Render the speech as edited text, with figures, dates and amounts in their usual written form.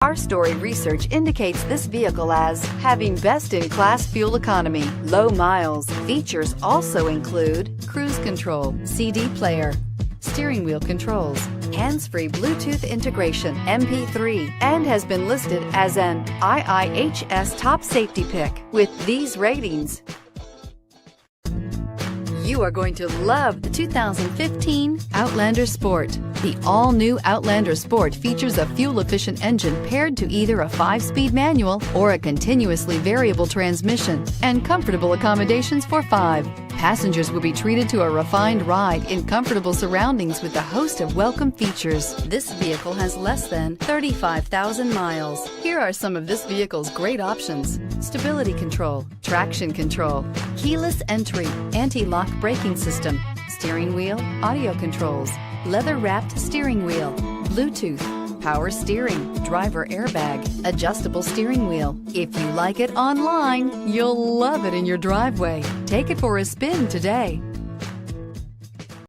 Our story research indicates this vehicle as having best-in-class fuel economy, low miles. Features also include cruise control, CD player, steering wheel controls, hands-free Bluetooth integration, MP3, and has been listed as an IIHS top safety pick. With these ratings, you are going to love the 2015 Outlander Sport. The all-new Outlander Sport features a fuel-efficient engine paired to either a 5-speed manual or a continuously variable transmission, and comfortable accommodations for 5. Passengers will be treated to a refined ride in comfortable surroundings with a host of welcome features. This vehicle has less than 35,000 miles. Here are some of this vehicle's great options: stability control, traction control, keyless entry, anti-lock braking system, steering wheel audio controls, leather-wrapped steering wheel, Bluetooth, power steering, driver airbag, adjustable steering wheel. If you like it online, you'll love it in your driveway. Take it for a spin today.